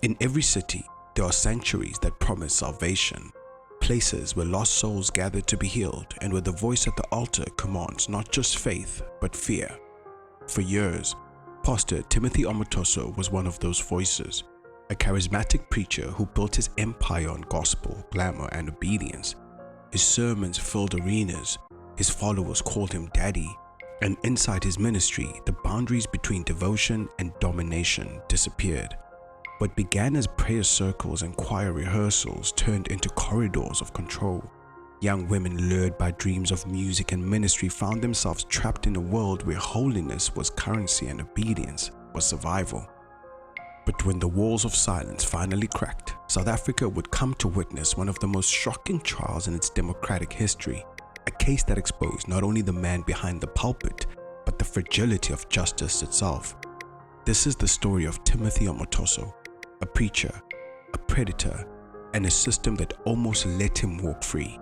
In every city, there are sanctuaries that promise salvation, places where lost souls gather to be healed and where the voice at the altar commands not just faith, but fear. For years, Pastor Timothy Omotoso was one of those voices, a charismatic preacher who built his empire on gospel, glamour, and obedience. His sermons filled arenas, his followers called him Daddy, and inside his ministry, the boundaries between devotion and domination disappeared. What began as prayer circles and choir rehearsals turned into corridors of control. Young women lured by dreams of music and ministry found themselves trapped in a world where holiness was currency and obedience was survival. But when the walls of silence finally cracked, South Africa would come to witness one of the most shocking trials in its democratic history, a case that exposed not only the man behind the pulpit, but the fragility of justice itself. This is the story of Timothy Omotoso, a preacher, a predator, and a system that almost let him walk free.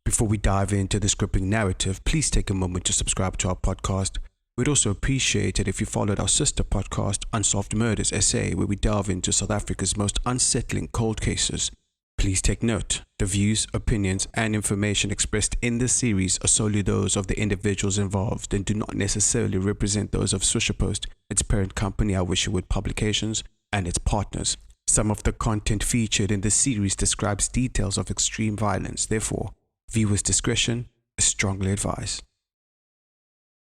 Before we dive into this gripping narrative, please take a moment to subscribe to our podcast. We'd also appreciate it if you followed our sister podcast, Unsolved Murders SA, where we delve into South Africa's most unsettling cold cases. Please take note, the views, opinions, and information expressed in this series are solely those of the individuals involved and do not necessarily represent those of Swisherpost, its parent company, Our Wisherwood Publications, and its partners. Some of the content featured in this series describes details of extreme violence, therefore, viewers' discretion is strongly advised.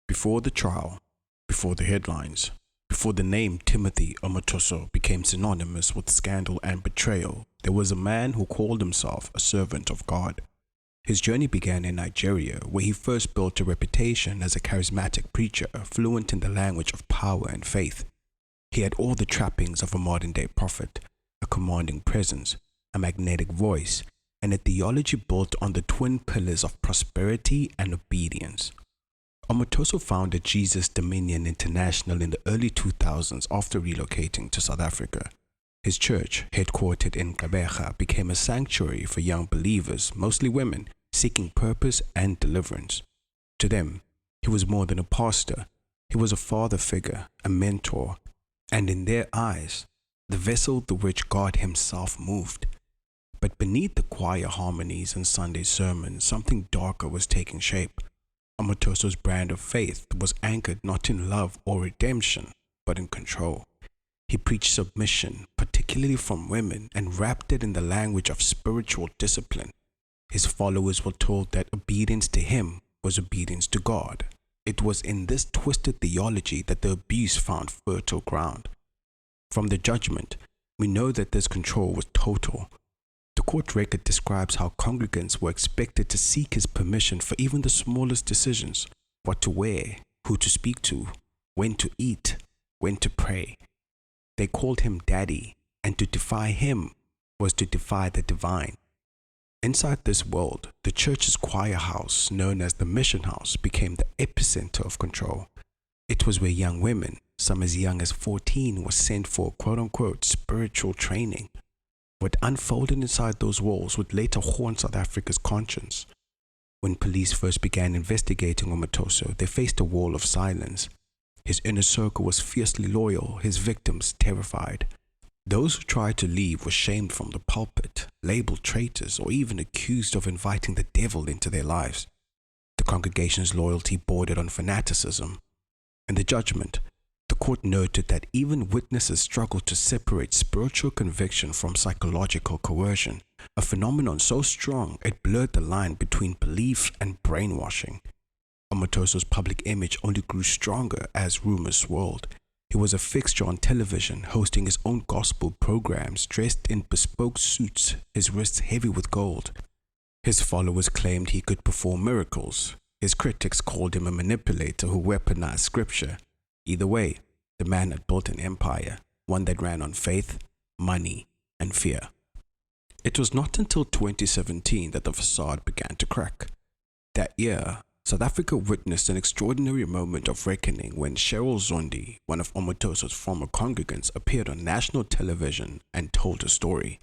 Before the trial, before the headlines, before the name Timothy Omotoso became synonymous with scandal and betrayal, there was a man who called himself a servant of God. His journey began in Nigeria, where he first built a reputation as a charismatic preacher, fluent in the language of power and faith. He had all the trappings of a modern-day prophet, a commanding presence, a magnetic voice, and a theology built on the twin pillars of prosperity and obedience. Omotoso founded Jesus Dominion International in the early 2000s after relocating to South Africa. His church, headquartered in Gqeberha, became a sanctuary for young believers, mostly women, seeking purpose and deliverance. To them, he was more than a pastor. He was a father figure, a mentor, and in their eyes, the vessel through which God himself moved. But beneath the choir harmonies and Sunday sermons, something darker was taking shape. Omotoso's brand of faith was anchored not in love or redemption, but in control. He preached submission, particularly from women, and wrapped it in the language of spiritual discipline. His followers were told that obedience to him was obedience to God. It was in this twisted theology that the abuse found fertile ground. From the judgment, we know that this control was total. The court record describes how congregants were expected to seek his permission for even the smallest decisions: what to wear, who to speak to, when to eat, when to pray. They called him Daddy, and to defy him was to defy the divine. Inside this world, the church's choir house, known as the Mission House, became the epicenter of control. It was where young women, some as young as 14, were sent for quote-unquote spiritual training. What unfolded inside those walls would later haunt South Africa's conscience. When police first began investigating Omotoso, they faced a wall of silence. His inner circle was fiercely loyal, his victims terrified. Those who tried to leave were shamed from the pulpit, labeled traitors, or even accused of inviting the devil into their lives. The congregation's loyalty bordered on fanaticism. In the judgment, the court noted that even witnesses struggled to separate spiritual conviction from psychological coercion, a phenomenon so strong it blurred the line between belief and brainwashing. Omotoso's public image only grew stronger as rumors swirled. He was a fixture on television, hosting his own gospel programs, dressed in bespoke suits, his wrists heavy with gold. His followers claimed he could perform miracles. His critics called him a manipulator who weaponized scripture. Either way, the man had built an empire, one that ran on faith, money, and fear. It was not until 2017 that the facade began to crack. That year, South Africa witnessed an extraordinary moment of reckoning when Cheryl Zondi, one of Omotoso's former congregants, appeared on national television and told her story.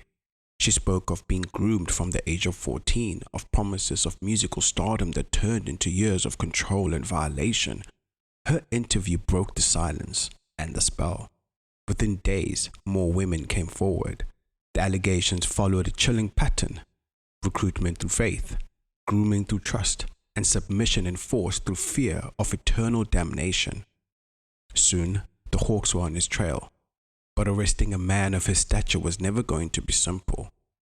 She spoke of being groomed from the age of 14, of promises of musical stardom that turned into years of control and violation. Her interview broke the silence and the spell. Within days, more women came forward. The allegations followed a chilling pattern: recruitment through faith, grooming through trust, and submission enforced through fear of eternal damnation. Soon, the hawks were on his trail. But arresting a man of his stature was never going to be simple.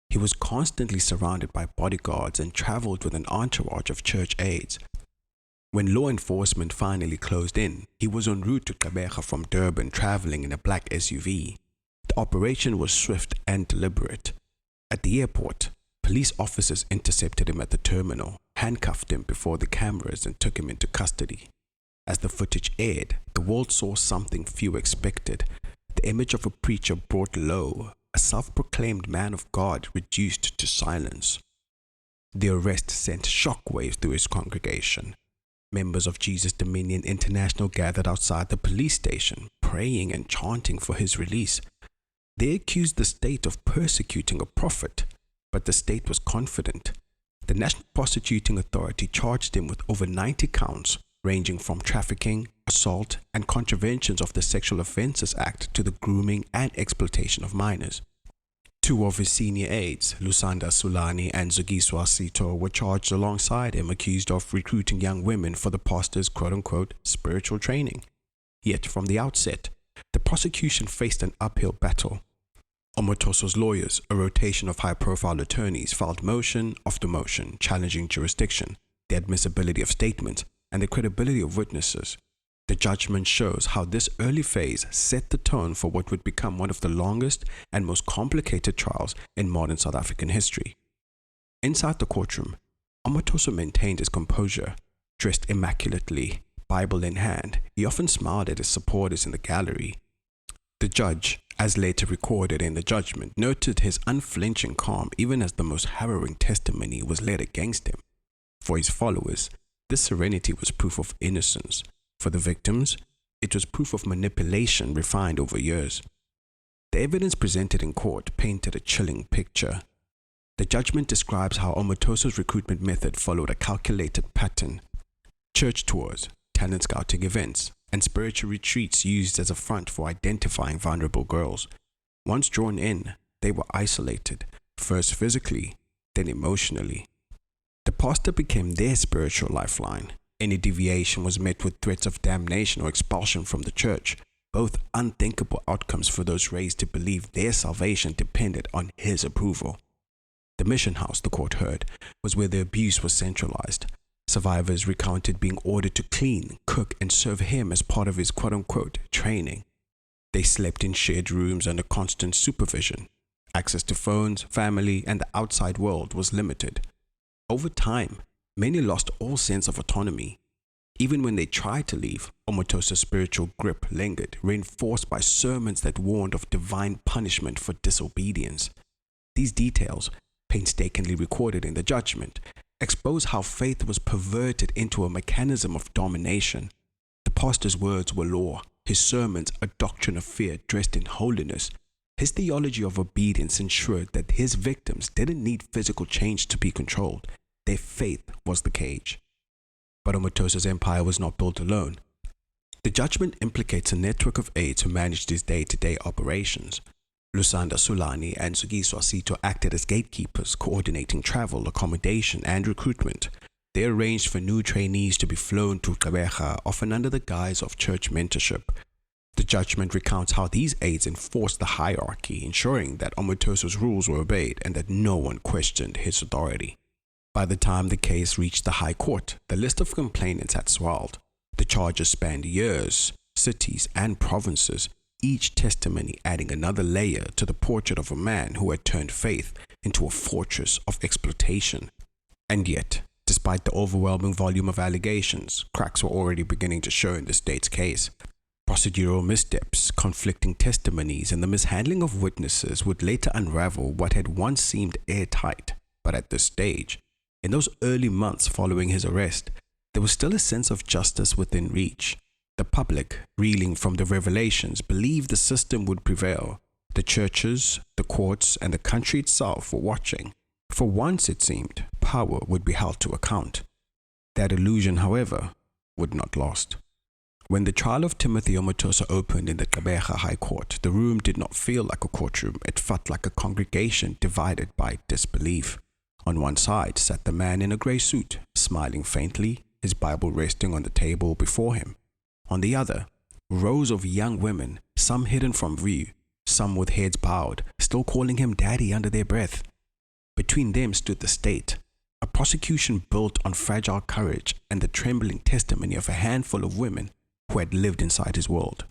He was constantly surrounded by bodyguards and traveled with an entourage of church aides. When law enforcement finally closed in, he was en route to Gqeberha from Durban, traveling in a black SUV. The operation was swift and deliberate. At the airport, police officers intercepted him at the terminal, handcuffed him before the cameras, and took him into custody. As the footage aired, the world saw something few expected: the image of a preacher brought low, a self-proclaimed man of God reduced to silence. The arrest sent shockwaves through his congregation. Members of Jesus Dominion International gathered outside the police station, praying and chanting for his release. They accused the state of persecuting a prophet, but the state was confident. The National Prosecuting Authority charged him with over 90 counts, ranging from trafficking, assault, and contraventions of the Sexual Offences Act to the grooming and exploitation of minors. Two of his senior aides, Lusanda Sulani and Zogiswa Sito, were charged alongside him, accused of recruiting young women for the pastor's quote-unquote spiritual training. Yet from the outset, the prosecution faced an uphill battle. Omotoso's lawyers, a rotation of high-profile attorneys, filed motion after motion, challenging jurisdiction, the admissibility of statements, and the credibility of witnesses. The judgment shows how this early phase set the tone for what would become one of the longest and most complicated trials in modern South African history. Inside the courtroom, Omotoso maintained his composure. Dressed immaculately, Bible in hand, he often smiled at his supporters in the gallery. The judge, as later recorded in the judgment, noted his unflinching calm even as the most harrowing testimony was led against him. For his followers, this serenity was proof of innocence. For the victims, it was proof of manipulation refined over years. The evidence presented in court painted a chilling picture. The judgment describes how Omotoso's recruitment method followed a calculated pattern. Church tours, talent scouting events, and spiritual retreats used as a front for identifying vulnerable girls. Once drawn in, they were isolated, first physically, then emotionally. The pastor became their spiritual lifeline. Any deviation was met with threats of damnation or expulsion from the church, both unthinkable outcomes for those raised to believe their salvation depended on his approval. The mission house, the court heard, was where the abuse was centralized. Survivors recounted being ordered to clean, cook, and serve him as part of his quote-unquote training. They slept in shared rooms under constant supervision. Access to phones, family, and the outside world was limited. Over time, many lost all sense of autonomy. Even when they tried to leave, Omotoso's spiritual grip lingered, reinforced by sermons that warned of divine punishment for disobedience. These details, painstakingly recorded in the judgment, expose how faith was perverted into a mechanism of domination. The pastor's words were law, his sermons a doctrine of fear dressed in holiness. His theology of obedience ensured that his victims didn't need physical change to be controlled. Their faith was the cage. But Omotoso's empire was not built alone. The judgment implicates a network of aides who managed his day-to-day operations. Lusanda Sulani and Sugiswa Sito acted as gatekeepers, coordinating travel, accommodation, and recruitment. They arranged for new trainees to be flown to Gqeberha, often under the guise of church mentorship. The judgment recounts how these aides enforced the hierarchy, ensuring that Omotoso's rules were obeyed and that no one questioned his authority. By the time the case reached the High Court, the list of complainants had swelled. The charges spanned years, cities, and provinces, each testimony adding another layer to the portrait of a man who had turned faith into a fortress of exploitation. And yet, despite the overwhelming volume of allegations, cracks were already beginning to show in the state's case. Procedural missteps, conflicting testimonies, and the mishandling of witnesses would later unravel what had once seemed airtight. But at this stage, in those early months following his arrest, there was still a sense of justice within reach. The public, reeling from the revelations, believed the system would prevail. The churches, the courts, and the country itself were watching. For once, it seemed, power would be held to account. That illusion, however, would not last. When the trial of Timothy Omotoso opened in the Gqeberha High Court, the room did not feel like a courtroom. It felt like a congregation divided by disbelief. On one side sat the man in a grey suit, smiling faintly, his Bible resting on the table before him. On the other, rows of young women, some hidden from view, some with heads bowed, still calling him daddy under their breath. Between them stood the state, a prosecution built on fragile courage and the trembling testimony of a handful of women who had lived inside his world.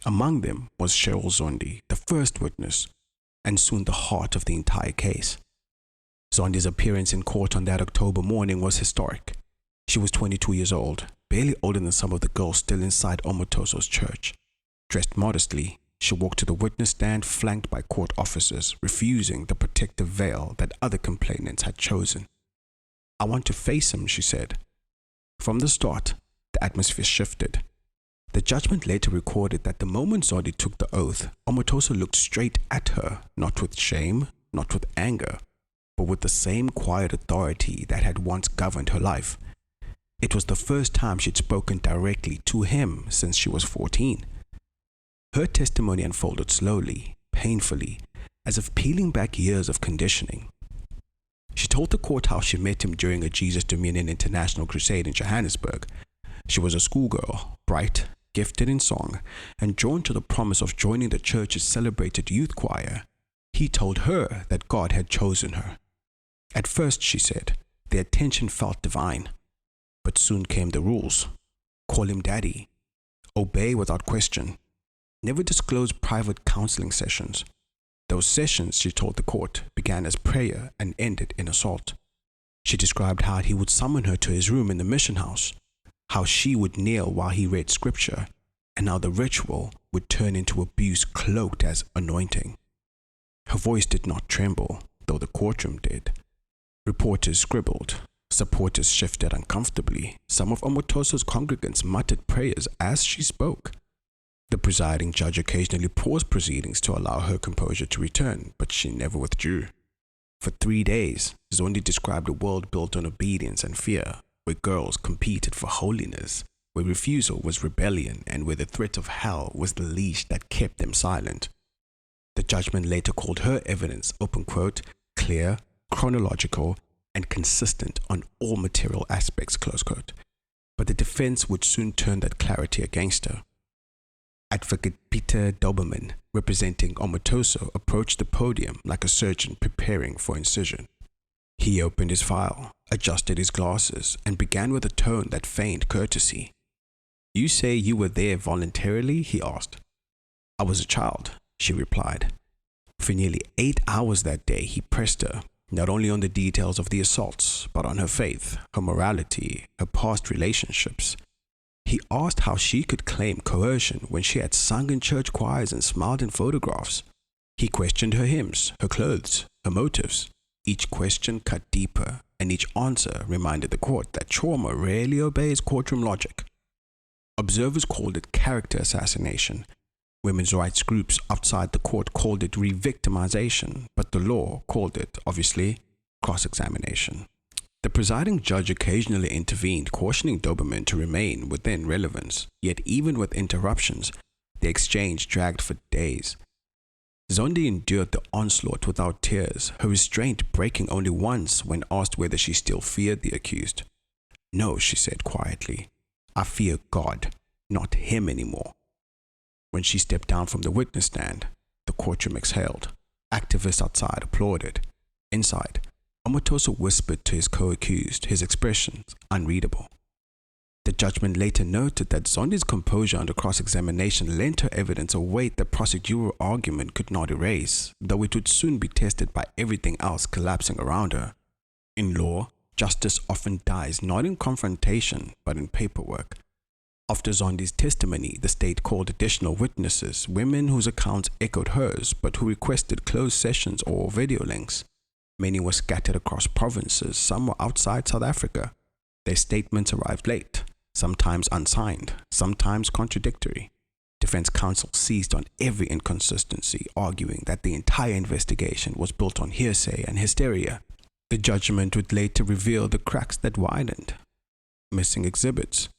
Among them was Cheryl Zondi, the first witness, and soon the heart of the entire case. Zondi's appearance in court on that October morning was historic. She was 22 years old, barely older than some of the girls still inside Omotoso's church. Dressed modestly, she walked to the witness stand flanked by court officers, refusing the protective veil that other complainants had chosen. "I want to face him," she said. From the start, the atmosphere shifted. The judgment later recorded that the moment Zondi took the oath, Omotoso looked straight at her, not with shame, not with anger, but with the same quiet authority that had once governed her life. It was the first time she'd spoken directly to him since she was 14. Her testimony unfolded slowly, painfully, as if peeling back years of conditioning. She told the court how she met him during a Jesus Dominion International Crusade in Johannesburg. She was a schoolgirl, bright, gifted in song, and drawn to the promise of joining the church's celebrated youth choir. He told her that God had chosen her. At first, she said, the attention felt divine. But soon came the rules. Call him daddy. Obey without question. Never disclose private counseling sessions. Those sessions, she told the court, began as prayer and ended in assault. She described how he would summon her to his room in the mission house, how she would kneel while he read scripture, and how the ritual would turn into abuse cloaked as anointing. Her voice did not tremble, though the courtroom did. Reporters scribbled. Supporters shifted uncomfortably. Some of Omotoso's congregants muttered prayers as she spoke. The presiding judge occasionally paused proceedings to allow her composure to return, but she never withdrew. For 3 days, Zondi described a world built on obedience and fear, where girls competed for holiness, where refusal was rebellion, and where the threat of hell was the leash that kept them silent. The judgment later called her evidence, open quote, clear, chronological, and consistent on all material aspects, close quote. But the defense would soon turn that clarity against her. Advocate Peter Doberman, representing Omotoso, approached the podium like a surgeon preparing for incision. He opened his file, adjusted his glasses, and began with a tone that feigned courtesy. "You say you were there voluntarily?" he asked. "I was a child," she replied. For nearly 8 hours that day, he pressed her, not only on the details of the assaults, but on her faith, her morality, her past relationships. He asked how she could claim coercion when she had sung in church choirs and smiled in photographs. He questioned her hymns, her clothes, her motives. Each question cut deeper, and each answer reminded the court that trauma rarely obeys courtroom logic. Observers called it character assassination. Women's rights groups outside the court called it re-victimization, but the law called it, obviously, cross-examination. The presiding judge occasionally intervened, cautioning Doberman to remain within relevance, yet even with interruptions, the exchange dragged for days. Zondi endured the onslaught without tears, her restraint breaking only once when asked whether she still feared the accused. "No," she said quietly. "I fear God, not him anymore." When she stepped down from the witness stand, the courtroom exhaled. Activists outside applauded. Inside, Omotoso whispered to his co-accused, his expressions unreadable. The judgment later noted that Zondi's composure under cross-examination lent her evidence a weight that prosecutorial argument could not erase, though it would soon be tested by everything else collapsing around her. In law, justice often dies not in confrontation, but in paperwork. After Zondi's testimony, the state called additional witnesses, women whose accounts echoed hers, but who requested closed sessions or video links. Many were scattered across provinces, some were outside South Africa. Their statements arrived late, sometimes unsigned, sometimes contradictory. Defense counsel seized on every inconsistency, arguing that the entire investigation was built on hearsay and hysteria. The judgment would later reveal the cracks that widened: missing exhibits,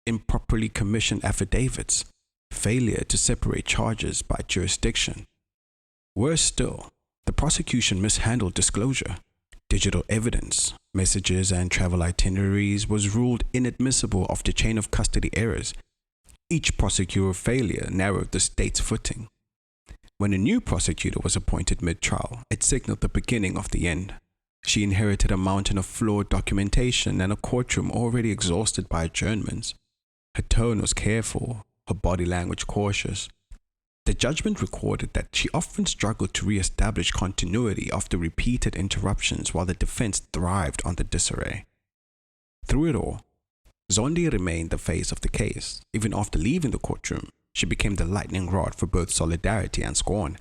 improperly commissioned affidavits, failure to separate charges by jurisdiction. Worse still, the prosecution mishandled disclosure. Digital evidence, messages and travel itineraries was ruled inadmissible after chain of custody errors. Each prosecutorial failure narrowed the state's footing. When a new prosecutor was appointed mid-trial, it signaled the beginning of the end. She inherited a mountain of flawed documentation and a courtroom already exhausted by adjournments. Her tone was careful, her body language cautious. The judgment recorded that she often struggled to re-establish continuity after repeated interruptions while the defense thrived on the disarray. Through it all, Zondi remained the face of the case. Even after leaving the courtroom, she became the lightning rod for both solidarity and scorn.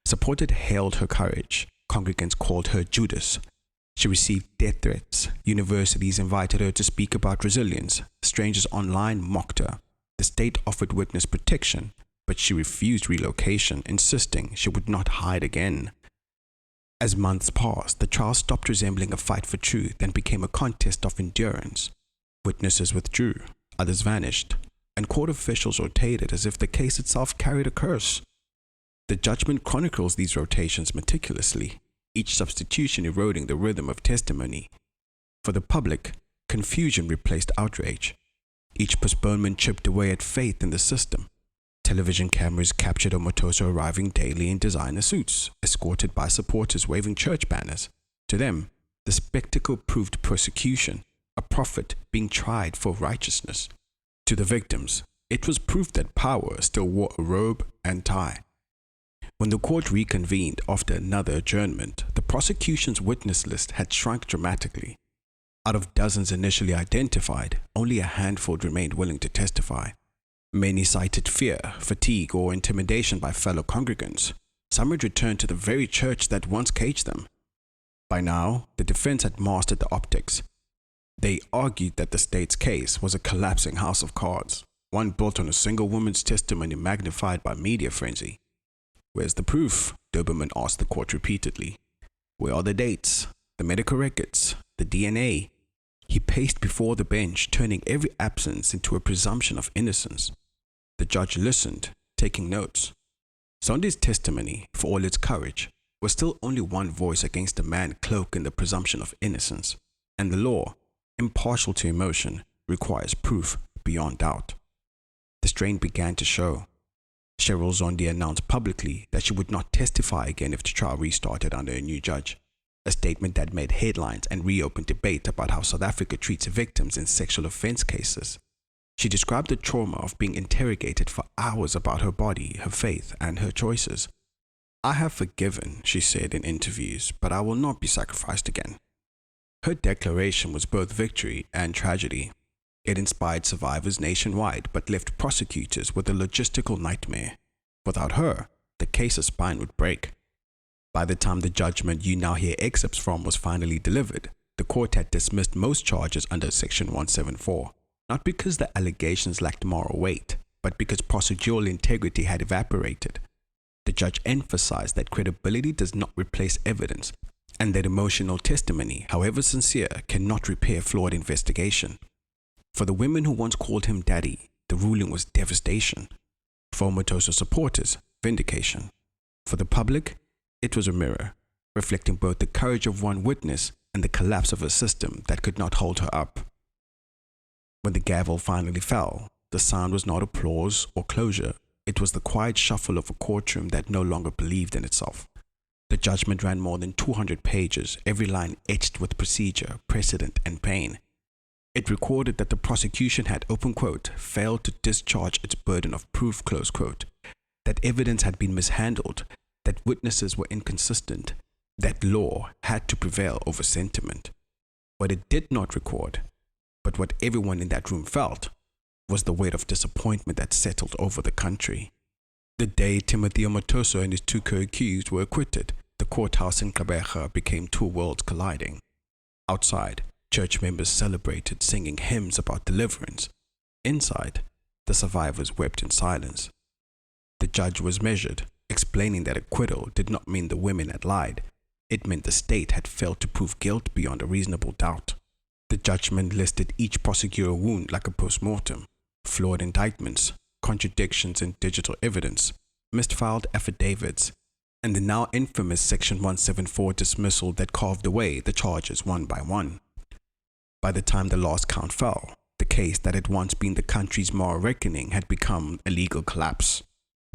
Supporters hailed her courage. Congregants called her Judas. She received death threats. Universities invited her to speak about resilience. Strangers online mocked her. The state offered witness protection, but she refused relocation, insisting she would not hide again. As months passed, the trial stopped resembling a fight for truth and became a contest of endurance. Witnesses withdrew, others vanished, and court officials rotated as if the case itself carried a curse. The judgment chronicles these rotations meticulously, each substitution eroding the rhythm of testimony. For the public, confusion replaced outrage. Each postponement chipped away at faith in the system. Television cameras captured Omotoso arriving daily in designer suits, escorted by supporters waving church banners. To them, the spectacle proved persecution, a prophet being tried for righteousness. To the victims, it was proof that power still wore a robe and tie. When the court reconvened after another adjournment, the prosecution's witness list had shrunk dramatically. Out of dozens initially identified, only a handful remained willing to testify. Many cited fear, fatigue, or intimidation by fellow congregants. Some had returned to the very church that once caged them. By now, the defense had mastered the optics. They argued that the state's case was a collapsing house of cards, one built on a single woman's testimony magnified by media frenzy. "Where's the proof?" Doberman asked the court repeatedly. "Where are the dates, the medical records, the DNA?" He paced before the bench, turning every absence into a presumption of innocence. The judge listened, taking notes. Zondi's testimony, for all its courage, was still only one voice against a man cloaked in the presumption of innocence, and the law, impartial to emotion, requires proof beyond doubt. The strain began to show. Cheryl Zondi announced publicly that she would not testify again if the trial restarted under a new judge, a statement that made headlines and reopened debate about how South Africa treats victims in sexual offense cases. She described the trauma of being interrogated for hours about her body, her faith, and her choices. "I have forgiven," she said in interviews, "but I will not be sacrificed again." Her declaration was both victory and tragedy. It inspired survivors nationwide, but left prosecutors with a logistical nightmare. Without her, the case's spine would break. By the time the judgment you now hear excerpts from was finally delivered, the court had dismissed most charges under Section 174. Not because the allegations lacked moral weight, but because procedural integrity had evaporated. The judge emphasized that credibility does not replace evidence, and that emotional testimony, however sincere, cannot repair flawed investigation. For the women who once called him daddy, the ruling was devastation. For Omotoso supporters, vindication. For the public, it was a mirror, reflecting both the courage of one witness and the collapse of a system that could not hold her up. When the gavel finally fell, the sound was not applause or closure. It was the quiet shuffle of a courtroom that no longer believed in itself. The judgment ran more than 200 pages, every line etched with procedure, precedent, and pain. It recorded that the prosecution had, open quote, failed to discharge its burden of proof, close quote, that evidence had been mishandled, that witnesses were inconsistent, that law had to prevail over sentiment. What it did not record, but what everyone in that room felt, was the weight of disappointment that settled over the country. The day Timothy Omotoso and his two co-accused were acquitted, the courthouse in Gqeberha became two worlds colliding. Outside, church members celebrated, singing hymns about deliverance. Inside, the survivors wept in silence. The judge was measured, explaining that acquittal did not mean the women had lied. It meant the state had failed to prove guilt beyond a reasonable doubt. The judgment listed each prosecutor wound like a post-mortem, flawed indictments, contradictions in digital evidence, misfiled affidavits, and the now infamous Section 174 dismissal that carved away the charges one by one. By the time the last count fell, the case that had once been the country's moral reckoning had become a legal collapse.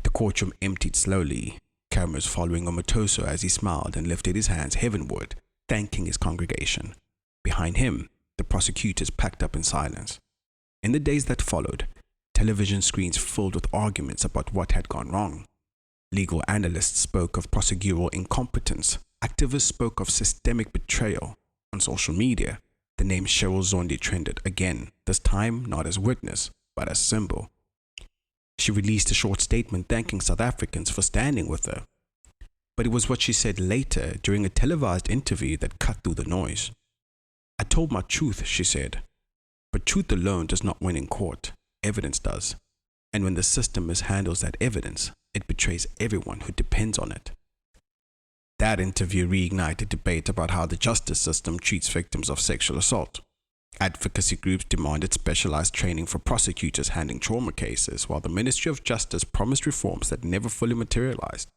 The courtroom emptied slowly, cameras following Omotoso as he smiled and lifted his hands heavenward, thanking his congregation. Behind him, the prosecutors packed up in silence. In the days that followed, television screens filled with arguments about what had gone wrong. Legal analysts spoke of procedural incompetence. Activists spoke of systemic betrayal. On social media, the name Cheryl Zondi trended again, this time not as witness, but as symbol. She released a short statement thanking South Africans for standing with her. But it was what she said later during a televised interview that cut through the noise. "I told my truth," she said. But truth alone does not win in court. Evidence does. And when the system mishandles that evidence, it betrays everyone who depends on it. That interview reignited debate about how the justice system treats victims of sexual assault. Advocacy groups demanded specialized training for prosecutors handling trauma cases, while the Ministry of Justice promised reforms that never fully materialized.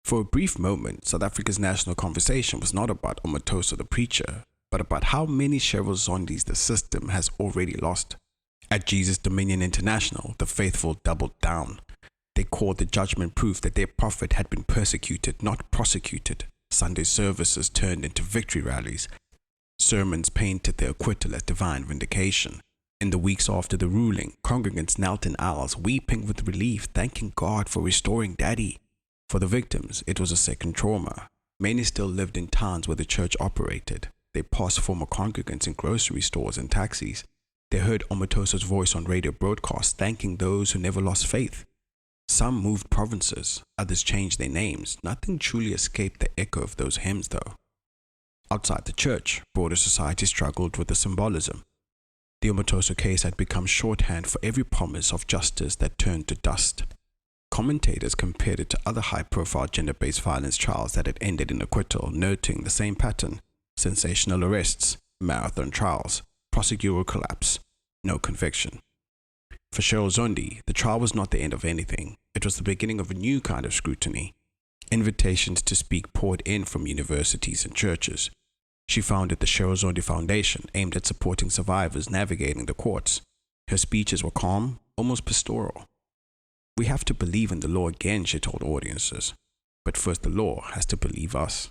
For a brief moment, South Africa's national conversation was not about Omotoso the preacher, but about how many Cheryl Zondis the system has already lost. At Jesus Dominion International, the faithful doubled down. They called the judgment proof that their prophet had been persecuted, not prosecuted. Sunday services turned into victory rallies. Sermons painted the acquittal as divine vindication. In the weeks after the ruling, congregants knelt in aisles, weeping with relief, thanking God for restoring Daddy. For the victims, it was a second trauma. Many still lived in towns where the church operated. They passed former congregants in grocery stores and taxis. They heard Omotoso's voice on radio broadcasts, thanking those who never lost faith. Some moved provinces, others changed their names. Nothing truly escaped the echo of those hymns, though. Outside the church, broader society struggled with the symbolism. The Omotoso case had become shorthand for every promise of justice that turned to dust. Commentators compared it to other high-profile gender-based violence trials that had ended in acquittal, noting the same pattern: sensational arrests, marathon trials, procedural collapse, no conviction. For Cheryl Zondi, the trial was not the end of anything. It was the beginning of a new kind of scrutiny. Invitations to speak poured in from universities and churches. She founded the Cheryl Zondi Foundation, aimed at supporting survivors navigating the courts. Her speeches were calm, almost pastoral. "We have to believe in the law again," she told audiences. "But first the law has to believe us."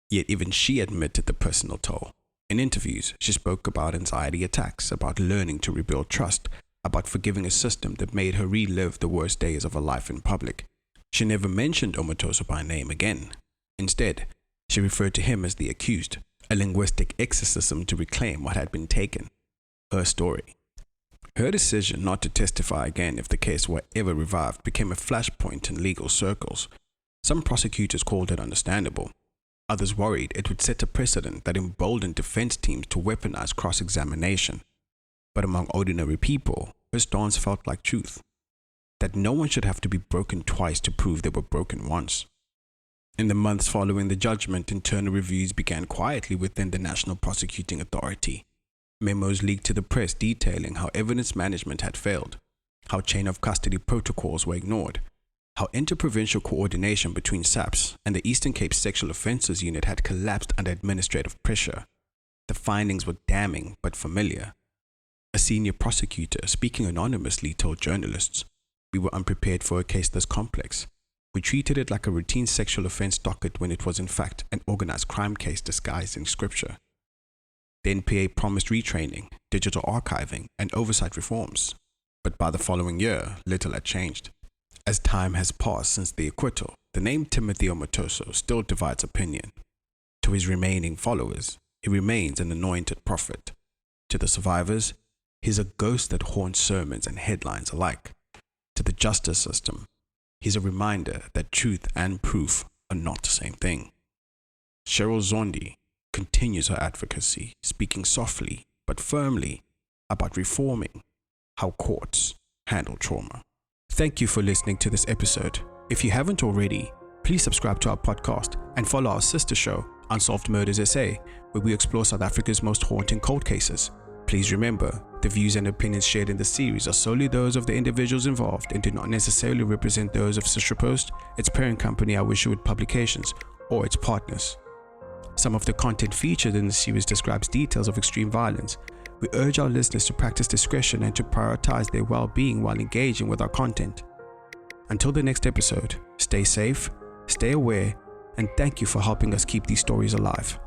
Yet even she admitted the personal toll. In interviews, she spoke about anxiety attacks, about learning to rebuild trust, about forgiving a system that made her relive the worst days of her life in public. She never mentioned Omotoso by name again. Instead, she referred to him as the accused, a linguistic exorcism to reclaim what had been taken. Her story. Her decision not to testify again if the case were ever revived became a flashpoint in legal circles. Some prosecutors called it understandable. Others worried it would set a precedent that emboldened defense teams to weaponize cross-examination. But among ordinary people, her stance felt like truth. That no one should have to be broken twice to prove they were broken once. In the months following the judgment, internal reviews began quietly within the National Prosecuting Authority. Memos leaked to the press detailing how evidence management had failed, how chain of custody protocols were ignored, how interprovincial coordination between SAPS and the Eastern Cape Sexual Offences Unit had collapsed under administrative pressure. The findings were damning but familiar. A senior prosecutor, speaking anonymously, told journalists, "We were unprepared for a case this complex. We treated it like a routine sexual offense docket when it was in fact an organized crime case disguised in scripture." The NPA promised retraining, digital archiving, and oversight reforms. But by the following year, little had changed. As time has passed since the acquittal, the name Timothy Omotoso still divides opinion. To his remaining followers, he remains an anointed prophet. To the survivors, he's a ghost that haunts sermons and headlines alike. To the justice system, he's a reminder that truth and proof are not the same thing. Cheryl Zondi continues her advocacy, speaking softly but firmly about reforming how courts handle trauma. Thank you for listening to this episode. If you haven't already, please subscribe to our podcast and follow our sister show, Unsolved Murders SA, where we explore South Africa's most haunting cold cases. Please remember, the views and opinions shared in the series are solely those of the individuals involved and do not necessarily represent those of Sister Post, its parent company, Our Wisherwood Publications, or its partners. Some of the content featured in the series describes details of extreme violence. We urge our listeners to practice discretion and to prioritize their well-being while engaging with our content. Until the next episode, stay safe, stay aware, and thank you for helping us keep these stories alive.